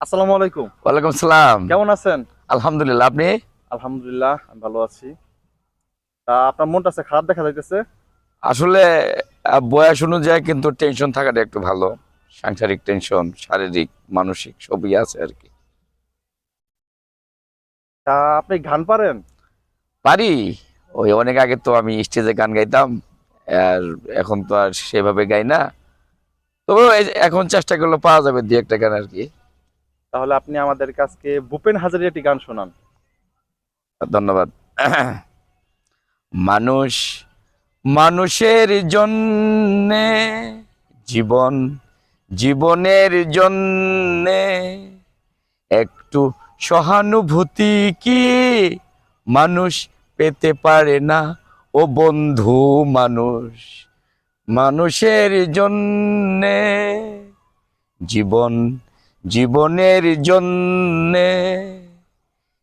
আসসালামু আলাইকুম। ওয়ালাইকুম আসসালাম। কেমন আছেন? আলহামদুলিল্লাহ, আপনি? আলহামদুলিল্লাহ আমি ভালো আছি। তা আপনার মনটা আজকে খারাপ দেখা যাইতেছে। আসলে বয়স অনুযায়ী কিন্তু টেনশন থাকাটা একটু ভালো। সাংসারিক টেনশন, শারীরিক, মানসিক সবই আছে আর কি। তা আপনি গান পারেন? পারি। ওই অনেক আগে তো আমি স্টেজে গান গাইতাম, আর এখন তো আর সেভাবে গাই না। তবে এখন চেষ্টা করলে পাওয়া যাবে দুই একটা গান আর কি। তাহলে আপনি আমাদের কাছকে ভূপেন হাজারির একটি গান শোনান। ধন্যবাদ। মানুষ মানুষের জন্যে জীবন, জীবনের জন্যে একটু সহানুভূতি কি মানুষ পেতে পারে না? ও বন্ধু, মানুষ মানুষের জন্যে জীবন, জীবনের জন্যে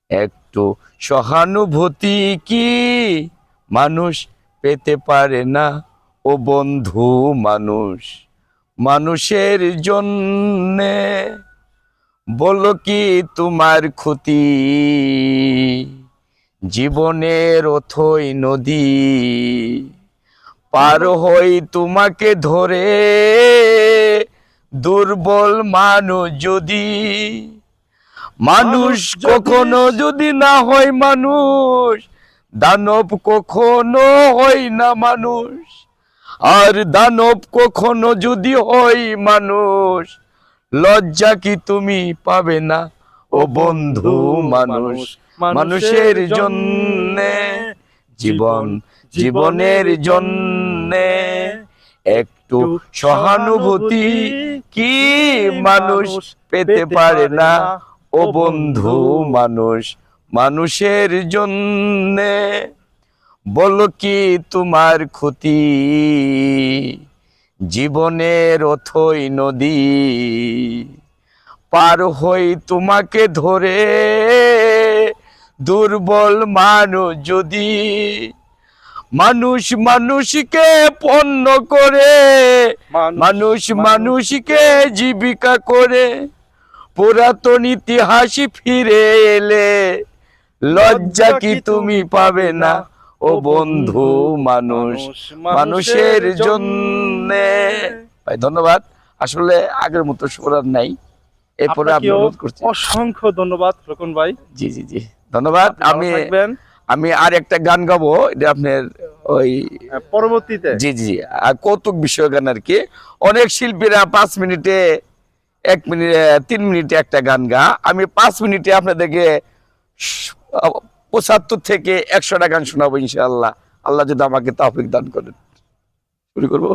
একটু সহানুভূতি কি মানুষ পেতে পারে না? ও বন্ধু, মানুষ মানুষের জন্যে বলো কি তোমার ক্ষতি? জীবনের অথই নদী পার হই তোমাকে ধরে, দুর্বল মানুষ যদি, মানুষ কখনো যদি না হয় মানুষ, দানব কখনো হয় না মানুষ। আর দানব কখনো যদি হয় মানুষ, লজ্জা কি তুমি পাবে না? ও বন্ধু, মানুষ মানুষের জন্যে জীবন, জীবনের জন্যে একটু সহানুভূতি কি মানুষ পেতে পারে না? ও বন্ধু, মানুষ মানুষের জন্যে বলো কি তোমার ক্ষতি? জীবনের অথই নদী পার হই তোমাকে ধরে, দুর্বল মানুষ যদি, মানুষ মানুষকে পণ্য করে, মানুষ মানুষকে জীবিকা করে, পুরাতন ইতিহাস ফিরে এলে লজ্জা কি তুমি পাবে না? ও বন্ধু, মানুষ মানুষের জন্যে। ভাই ধন্যবাদ। আসলে আগের মতো সুর আর নাই, এরপরে আমি আপনাকেও অনুরোধ করছি। অসংখ্য ধন্যবাদ রকন ভাই। জি জি জি, ধন্যবাদ। আপনি ভালো থাকবেন। আমি আর একটা গান গাবো, এটা আপনার ওই, পরবর্তীতে জি জি, আর কৌতুক বিষয় গান আর কি। অনেক শিল্পীরা 5 মিনিটে, 1 মিনিট, 3 মিনিটে একটা গান গা, আমি 5 মিনিটে আপনাদেরকে 75 থেকে 100টা গান শোনাবো ইনশাআল্লাহ, আল্লাহ যদি আমাকে তৌফিক দান করেন। শুরু করবো।